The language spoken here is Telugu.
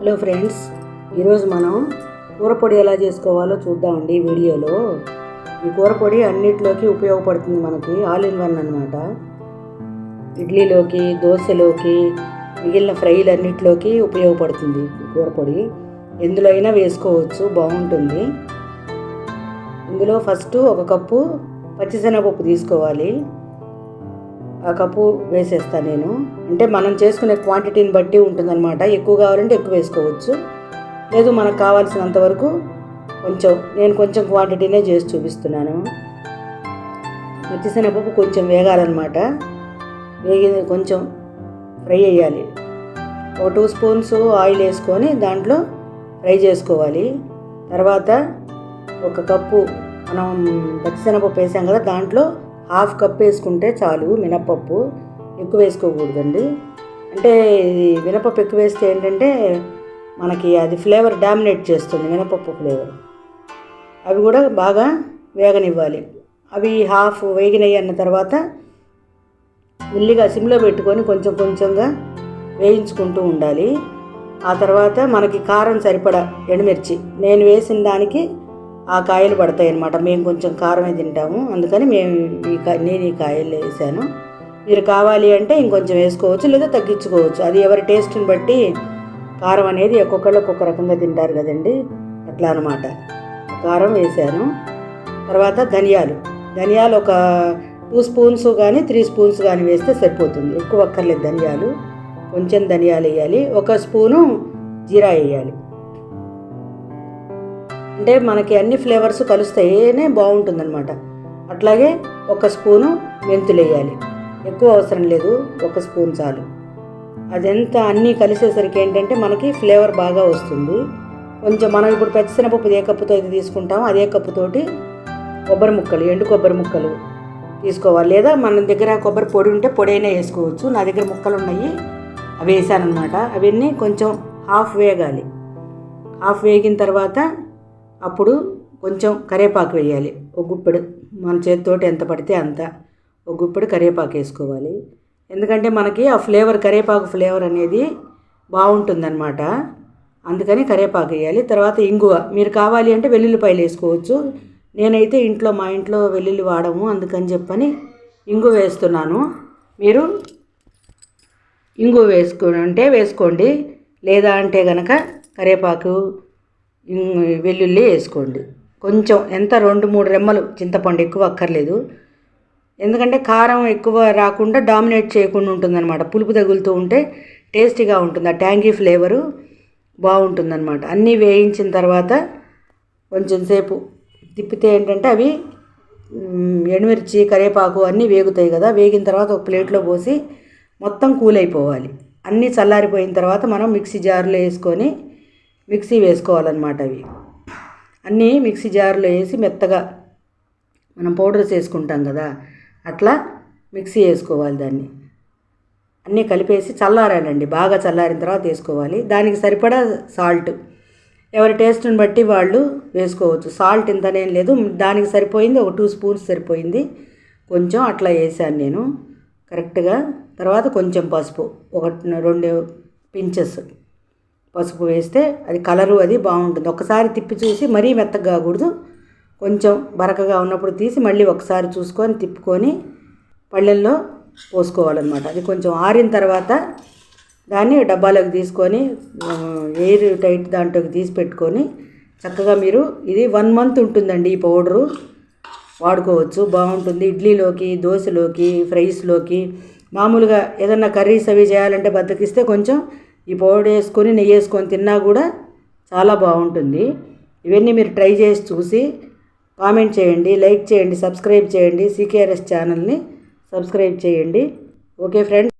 హలో ఫ్రెండ్స్, ఈరోజు మనం కూరపొడి ఎలా చేసుకోవాలో చూద్దామండి. వీడియోలో ఈ కూరపొడి అన్నిట్లోకి ఉపయోగపడుతుంది. మనకి ఆల్ ఇన్ వన్ అనమాట. ఇడ్లీలోకి, దోశలోకి, మిగిలిన ఫ్రైలు అన్నిట్లోకి ఉపయోగపడుతుంది కూరపొడి. ఎందులో అయినా వేసుకోవచ్చు, బాగుంటుంది. ఇందులో ఫస్ట్ 1 కప్పు పచ్చిశనగపప్పు తీసుకోవాలి. ఆ కప్పు వేసేస్తాను నేను. అంటే మనం చేసుకునే క్వాంటిటీని బట్టి ఉంటుందన్నమాట. ఎక్కువ కావాలంటే ఎక్కువ వేసుకోవచ్చు, లేదు మనకు కావాల్సినంత వరకు నేను కొంచెం క్వాంటిటీనే చేసి చూపిస్తున్నాను. పచ్చిశనగపప్పు కొంచెం వేగాలన్నమాట. కొంచెం ఫ్రై అయ్యాలి. 2 స్పూన్స్ ఆయిల్ వేసుకొని దాంట్లో ఫ్రై చేసుకోవాలి. తర్వాత 1 కప్పు మనం పచ్చిశనగపప్పు వేసాం కదా, దాంట్లో 1/2 కప్ వేసుకుంటే చాలు. మినప్పప్పు ఎక్కువ వేసుకోకూడదండి. అంటే ఇది మినపప్పు ఎక్కువ వేస్తే ఏంటంటే మనకి అది ఫ్లేవర్ డామినేట్ చేస్తుంది, మినపప్పు ఫ్లేవర్. అవి కూడా బాగా వేగనివ్వాలి. అవి 1/2 వేగినవి అన్న తర్వాత మెల్లిగా సిమ్లో పెట్టుకొని కొంచెం కొంచెంగా వేయించుకుంటూ ఉండాలి. ఆ తర్వాత మనకి కారం సరిపడా ఎండుమిర్చి, నేను వేసిన దానికి ఆ కాయలు పడతాయి అన్నమాట. మేము కొంచెం కారమే తింటాము, అందుకని నేను ఈ కాయలు వేసాను. మీరు కావాలి అంటే ఇంకొంచెం వేసుకోవచ్చు, లేదా తగ్గించుకోవచ్చు. అది ఎవరి టేస్ట్ని బట్టి. కారం అనేది ఒక్కొక్కళ్ళు ఒక్కొక్క రకంగా తింటారు కదండి, అట్లా అనమాట. కారం వేసాను. తర్వాత ధనియాలు ఒక 2 స్పూన్స్ కానీ 3 స్పూన్స్ కానీ వేస్తే సరిపోతుంది. ఎక్కువ అక్కర్లేదు ధనియాలు. కొంచెం ధనియాలు వేయాలి. 1 స్పూను జీరా వేయాలి. అంటే మనకి అన్ని ఫ్లేవర్స్ కలుస్తేనే బాగుంటుందన్నమాట. అట్లాగే 1 స్పూను మెంతులు వేయాలి. ఎక్కువ అవసరం లేదు, 1 స్పూన్ చాలు. అదంతా అన్నీ కలిసేసరికి ఏంటంటే మనకి ఫ్లేవర్ బాగా వస్తుంది. కొంచెం మనం ఇప్పుడు పచ్చిశనగపప్పు ఏ కప్పుతో అయితే తీసుకుంటామో అదే కప్పుతోటి ఎండు కొబ్బరి ముక్కలు తీసుకోవాలి. లేదా మన దగ్గర కొబ్బరి పొడి ఉంటే పొడి అయినా వేసుకోవచ్చు. నా దగ్గర ముక్కలు ఉన్నాయి, అవి వేసానమాట. అవన్నీ కొంచెం 1/2 వేగాలి. 1/2 వేగిన తర్వాత అప్పుడు కొంచెం కరివేపాకు వేయాలి. 1 గుప్పెడు, మన చేతితోటి ఎంత పడితే అంత 1 గుప్పెడు కరివేపాకు వేసుకోవాలి. ఎందుకంటే మనకి ఆ కరివేపాకు ఫ్లేవర్ అనేది బాగుంటుందన్నమాట. అందుకని కరివేపాకు వేయాలి. తర్వాత ఇంగువ, మీరు కావాలి అంటే వెల్లుల్లిపాయలు వేసుకోవచ్చు. నేనైతే మా ఇంట్లో వెల్లుల్లి వాడము, అందుకని చెప్పని ఇంగువ వేస్తున్నాను. మీరు ఇంగువ వేసుకోండి, లేదా అంటే కనుక కరివేపాకు వెల్లుల్లి వేసుకోండి. కొంచెం ఎంత 2-3 రెమ్మలు చింతపండు, ఎక్కువ అక్కర్లేదు. ఎందుకంటే కారం ఎక్కువ రాకుండా డామినేట్ చేయకుండా ఉంటుందన్నమాట. పులుపు తగులుతూ ఉంటే టేస్టీగా ఉంటుంది, ఆ ట్యాంగీ ఫ్లేవరు బాగుంటుందన్నమాట. అన్నీ వేయించిన తర్వాత కొంచెం సేపు తిప్పితే ఏంటంటే అవి ఎండుమిర్చి, కరివేపాకు అన్నీ వేగుతాయి కదా. వేగిన తర్వాత ఒక ప్లేట్లో పోసి మొత్తం కూల్ అయిపోవాలి. అన్నీ చల్లారిపోయిన తర్వాత మనం మిక్సీ జార్లో వేసుకొని మిక్సీ వేసుకోవాలన్నమాట. అవి అన్నీ మిక్సీ జార్లో వేసి మెత్తగా మనం పౌడర్స్ వేసుకుంటాం కదా, అట్లా మిక్సీ వేసుకోవాలి. దాన్ని అన్నీ కలిపేసి చల్లారాలండి. బాగా చల్లారిన తర్వాత వేసుకోవాలి. దానికి సరిపడా సాల్ట్ ఎవరి టేస్ట్ని బట్టి వాళ్ళు వేసుకోవచ్చు. సాల్ట్ ఇంతనేం లేదు, దానికి సరిపోయింది 1 2 స్పూన్స్ సరిపోయింది. కొంచెం అట్లా వేసాను నేను కరెక్ట్గా. తర్వాత కొంచెం పసుపు, 1-2 పించెస్ పసుపు వేస్తే అది కలరు అది బాగుంటుంది. ఒకసారి తిప్పి చూసి మరీ మెత్తగా కాకూడదు, కొంచెం బరకగా ఉన్నప్పుడు తీసి మళ్ళీ ఒకసారి చూసుకొని తిప్పుకొని పళ్ళెల్లో పోసుకోవాలన్నమాట. అది కొంచెం ఆరిన తర్వాత దాన్ని డబ్బాలోకి తీసుకొని ఎయిర్ టైట్ దాంట్లోకి తీసి పెట్టుకొని చక్కగా మీరు ఇది 1 మంత్ ఉంటుందండి. ఈ పౌడరు వాడుకోవచ్చు, బాగుంటుంది. ఇడ్లీలోకి, దోశలోకి, ఫ్రైస్లోకి, మామూలుగా ఏదన్నా కర్రీస్ అవి చేయాలంటే బద్దకిస్తే కొంచెం ఈ పౌడర్ వేసుకొని నెయ్యి వేసుకొని తిన్నా కూడా చాలా బాగుంటుంది. ఇవన్నీ మీరు ట్రై చేసి చూసి కామెంట్ చేయండి, లైక్ చేయండి, సబ్స్క్రైబ్ చేయండి. CKRS ఛానల్ని సబ్స్క్రైబ్ చేయండి. Okay friends.